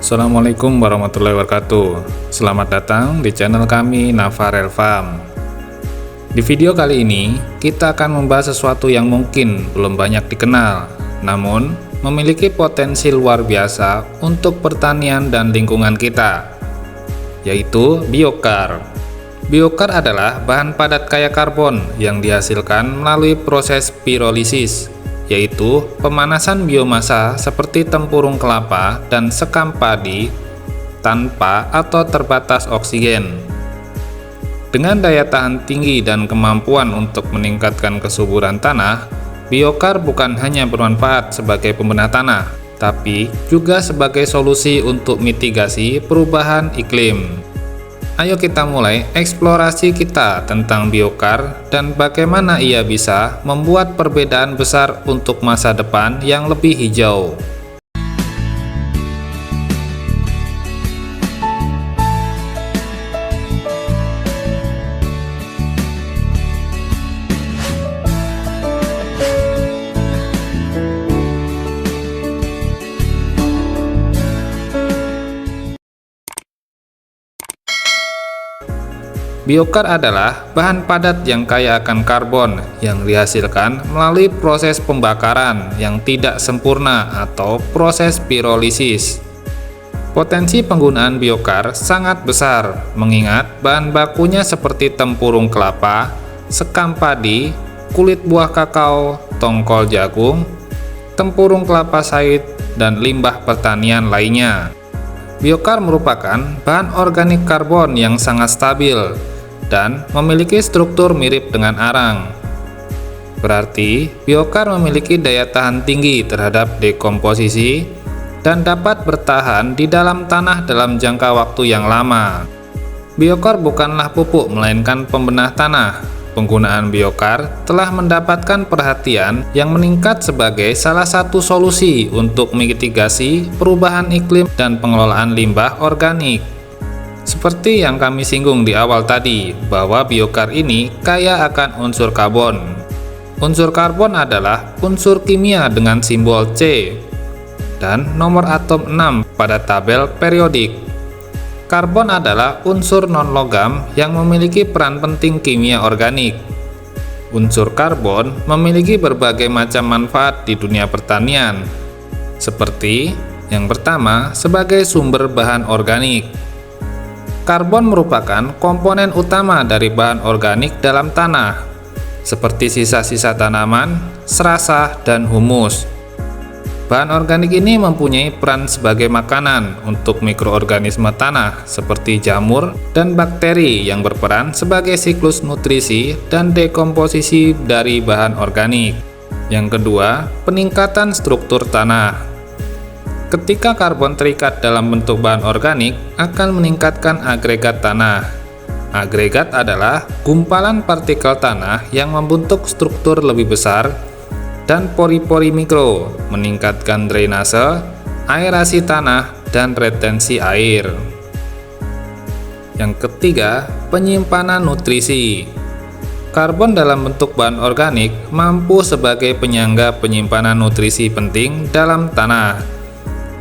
Assalamualaikum warahmatullahi wabarakatuh. Selamat datang di channel kami Navarel Farm. Di video kali ini kita akan membahas sesuatu yang mungkin belum banyak dikenal, namun memiliki potensi luar biasa untuk pertanian dan lingkungan kita, yaitu biokar. Biokar adalah bahan padat kaya karbon yang dihasilkan melalui proses pirolisis, yaitu pemanasan biomasa seperti tempurung kelapa dan sekam padi tanpa atau terbatas oksigen. Dengan daya tahan tinggi dan kemampuan untuk meningkatkan kesuburan tanah, biokar bukan hanya bermanfaat sebagai pembenah tanah, tapi juga sebagai solusi untuk mitigasi perubahan iklim. Ayo kita mulai eksplorasi kita tentang biokar dan bagaimana ia bisa membuat perbedaan besar untuk masa depan yang lebih hijau. Biokar adalah bahan padat yang kaya akan karbon yang dihasilkan melalui proses pembakaran yang tidak sempurna atau proses pirolisis. Potensi penggunaan biokar sangat besar mengingat bahan bakunya seperti tempurung kelapa, sekam padi, kulit buah kakao, tongkol jagung, tempurung kelapa sawit, dan limbah pertanian lainnya. Biokar merupakan bahan organik karbon yang sangat stabil dan memiliki struktur mirip dengan arang. Berarti, biokar memiliki daya tahan tinggi terhadap dekomposisi dan dapat bertahan di dalam tanah dalam jangka waktu yang lama. Biokar bukanlah pupuk melainkan pembenah tanah. Penggunaan biokar telah mendapatkan perhatian yang meningkat sebagai salah satu solusi untuk mitigasi perubahan iklim dan pengelolaan limbah organik. Seperti yang kami singgung di awal tadi, bahwa biokar ini kaya akan unsur karbon. Unsur karbon adalah unsur kimia dengan simbol C dan nomor atom 6 pada tabel periodik. Karbon adalah unsur non-logam yang memiliki peran penting kimia organik. Unsur karbon memiliki berbagai macam manfaat di dunia pertanian, seperti yang pertama sebagai sumber bahan organik. Karbon merupakan komponen utama dari bahan organik dalam tanah, seperti sisa-sisa tanaman, serasah, dan humus. Bahan organik ini mempunyai peran sebagai makanan untuk mikroorganisme tanah, seperti jamur dan bakteri yang berperan sebagai siklus nutrisi dan dekomposisi dari bahan organik. Yang kedua, peningkatan struktur tanah. Ketika karbon terikat dalam bentuk bahan organik, akan meningkatkan agregat tanah. Agregat adalah gumpalan partikel tanah yang membentuk struktur lebih besar dan pori-pori mikro, meningkatkan drainase, aerasi tanah, dan retensi air. Yang ketiga, penyimpanan nutrisi. Karbon dalam bentuk bahan organik mampu sebagai penyangga penyimpanan nutrisi penting dalam tanah,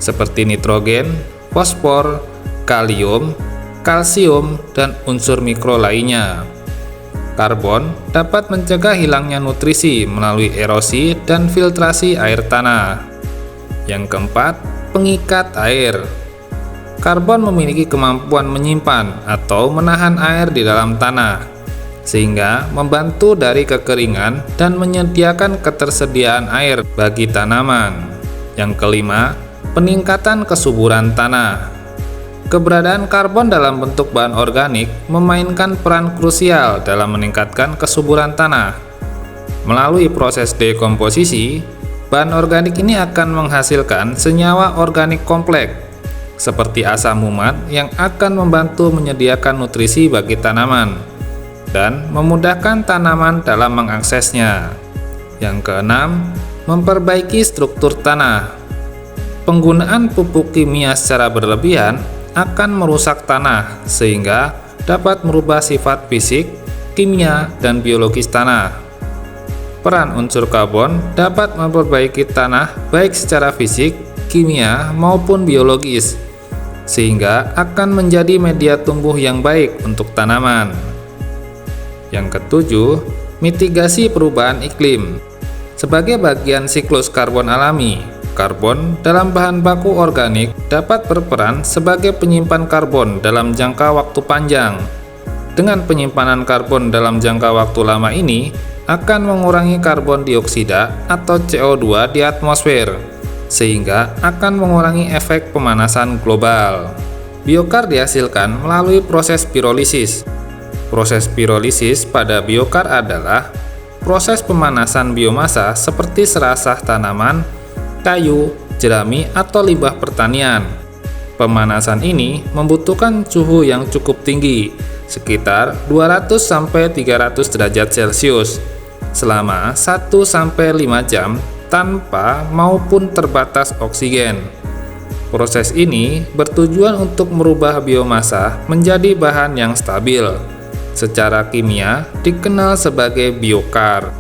seperti nitrogen, fosfor, kalium, kalsium, dan unsur mikro lainnya. Karbon dapat mencegah hilangnya nutrisi melalui erosi dan filtrasi air tanah. Yang keempat, pengikat air. Karbon memiliki kemampuan menyimpan atau menahan air di dalam tanah, sehingga membantu dari kekeringan dan menyediakan ketersediaan air bagi tanaman. Yang kelima, peningkatan kesuburan tanah. Keberadaan karbon dalam bentuk bahan organik memainkan peran krusial dalam meningkatkan kesuburan tanah. Melalui proses dekomposisi, bahan organik ini akan menghasilkan senyawa organik kompleks, seperti asam humat yang akan membantu menyediakan nutrisi bagi tanaman dan memudahkan tanaman dalam mengaksesnya. Yang keenam, memperbaiki struktur tanah. Penggunaan pupuk kimia secara berlebihan akan merusak tanah sehingga dapat merubah sifat fisik, kimia, dan biologis tanah. Peran unsur karbon dapat memperbaiki tanah baik secara fisik, kimia, maupun biologis. sehingga akan menjadi media tumbuh yang baik untuk tanaman. Yang ketujuh, mitigasi perubahan iklim. Sebagai bagian siklus karbon alami, karbon dalam bahan baku organik dapat berperan sebagai penyimpan karbon dalam jangka waktu panjang. Dengan penyimpanan karbon dalam jangka waktu lama ini akan mengurangi karbon dioksida atau CO2 di atmosfer, sehingga akan mengurangi efek pemanasan global. Biokar dihasilkan melalui proses pirolisis. Proses pirolisis pada biokar adalah proses pemanasan biomasa seperti serasah tanaman, kayu, jerami, atau limbah pertanian. Pemanasan ini membutuhkan suhu yang cukup tinggi, sekitar 200–300 derajat Celcius, selama 1–5 jam tanpa maupun terbatas oksigen. Proses ini bertujuan untuk merubah biomasa menjadi bahan yang stabil. Secara kimia dikenal sebagai biokar.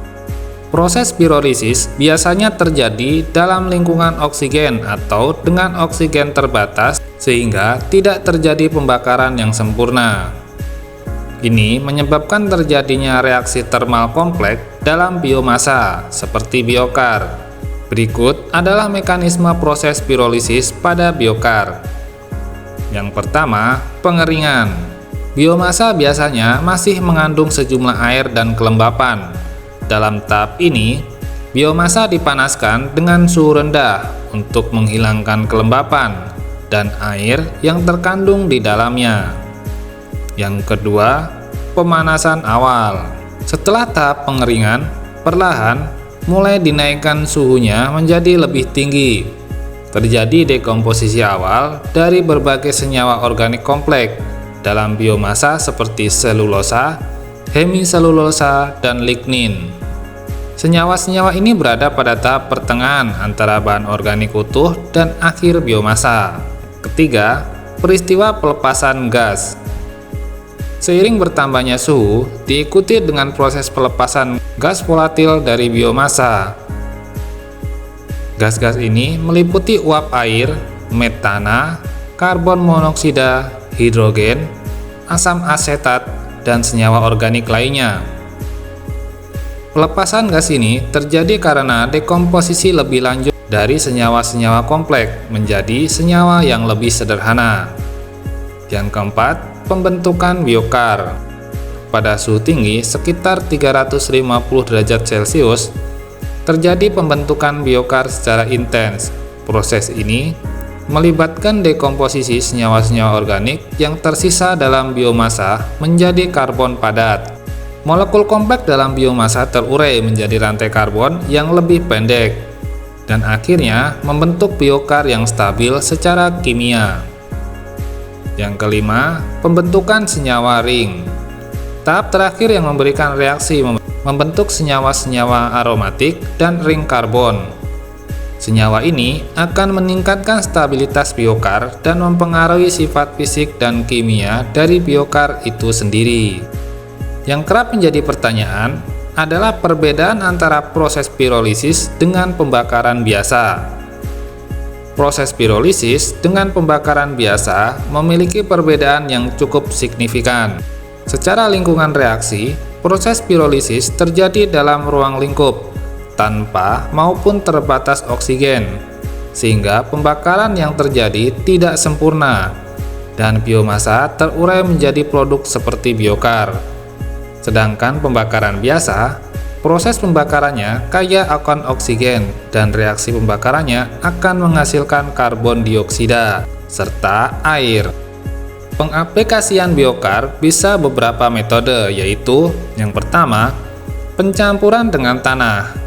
Proses pirolisis biasanya terjadi dalam lingkungan oksigen atau dengan oksigen terbatas sehingga tidak terjadi pembakaran yang sempurna. Ini menyebabkan terjadinya reaksi termal kompleks dalam biomasa seperti biokar. Berikut adalah mekanisme proses pirolisis pada biokar. Yang pertama, pengeringan. Biomasa biasanya masih mengandung sejumlah air dan kelembapan. Dalam tahap ini, biomasa dipanaskan dengan suhu rendah untuk menghilangkan kelembapan dan air yang terkandung di dalamnya. Yang kedua, pemanasan awal. Setelah tahap pengeringan, perlahan mulai dinaikkan suhunya menjadi lebih tinggi. Terjadi dekomposisi awal dari berbagai senyawa organik kompleks dalam biomasa seperti selulosa, hemiselulosa, dan lignin. Senyawa-senyawa ini berada pada tahap pertengahan antara bahan organik utuh dan akhir biomasa. Ketiga, peristiwa pelepasan gas. Seiring bertambahnya suhu, diikuti dengan proses pelepasan gas volatil dari biomasa. Gas-gas ini meliputi uap air, metana, karbon monoksida, hidrogen, asam asetat, dan senyawa organik lainnya. Pelepasan gas ini terjadi karena dekomposisi lebih lanjut dari senyawa-senyawa kompleks menjadi senyawa yang lebih sederhana. Yang keempat, pembentukan biokar. Pada suhu tinggi sekitar 350 derajat Celcius, terjadi pembentukan biokar secara intens. Proses ini melibatkan dekomposisi senyawa-senyawa organik yang tersisa dalam biomasa menjadi karbon padat. Molekul kompleks dalam biomasa terurai menjadi rantai karbon yang lebih pendek dan akhirnya membentuk biokar yang stabil secara kimia. Yang kelima, pembentukan senyawa ring. Tahap terakhir yang memberikan reaksi membentuk senyawa-senyawa aromatik dan ring karbon. Senyawa ini akan meningkatkan stabilitas biokar dan mempengaruhi sifat fisik dan kimia dari biokar itu sendiri. Yang kerap menjadi pertanyaan adalah perbedaan antara proses pirolisis dengan pembakaran biasa. Proses pirolisis dengan pembakaran biasa memiliki perbedaan yang cukup signifikan. Secara lingkungan reaksi, proses pirolisis terjadi dalam ruang lingkup tanpa maupun terbatas oksigen, sehingga pembakaran yang terjadi tidak sempurna dan biomasa terurai menjadi produk seperti biokar. Sedangkan pembakaran biasa, proses pembakarannya kaya akan oksigen dan reaksi pembakarannya akan menghasilkan karbon dioksida serta air. Pengaplikasian biokar bisa beberapa metode, yaitu yang pertama, pencampuran dengan tanah.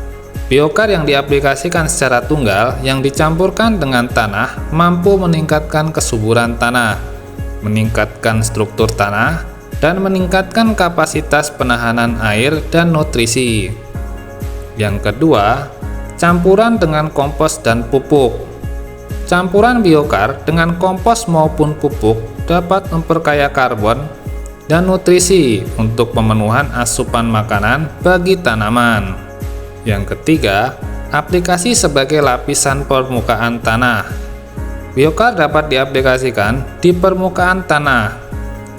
Biokar yang diaplikasikan secara tunggal yang dicampurkan dengan tanah mampu meningkatkan kesuburan tanah, meningkatkan struktur tanah, dan meningkatkan kapasitas penahanan air dan nutrisi. Yang kedua, campuran dengan kompos dan pupuk. Campuran biokar dengan kompos maupun pupuk dapat memperkaya karbon dan nutrisi untuk pemenuhan asupan makanan bagi tanaman. Yang ketiga, aplikasi sebagai lapisan permukaan tanah. Biokar dapat diaplikasikan di permukaan tanah.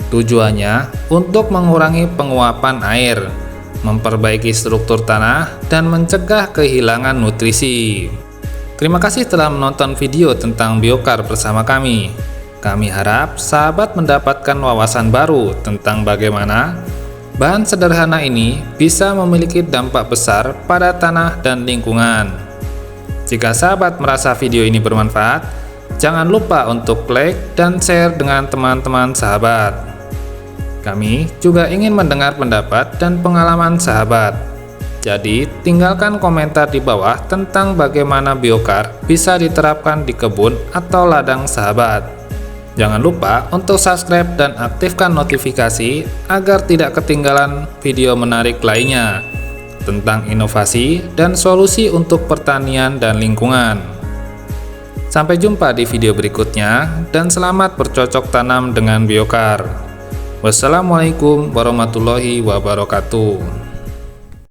Tujuannya untuk mengurangi penguapan air, memperbaiki struktur tanah, dan mencegah kehilangan nutrisi. Terima kasih telah menonton video tentang biokar bersama kami. Kami harap sahabat mendapatkan wawasan baru tentang bagaimana bahan sederhana ini bisa memiliki dampak besar pada tanah dan lingkungan. Jika sahabat merasa video ini bermanfaat, jangan lupa untuk like dan share dengan teman-teman sahabat. Kami juga ingin mendengar pendapat dan pengalaman sahabat. Jadi, tinggalkan komentar di bawah tentang bagaimana biokar bisa diterapkan di kebun atau ladang sahabat. Jangan lupa untuk subscribe dan aktifkan notifikasi agar tidak ketinggalan video menarik lainnya tentang inovasi dan solusi untuk pertanian dan lingkungan. Sampai jumpa di video berikutnya dan selamat bercocok tanam dengan biokar. Wassalamualaikum warahmatullahi wabarakatuh.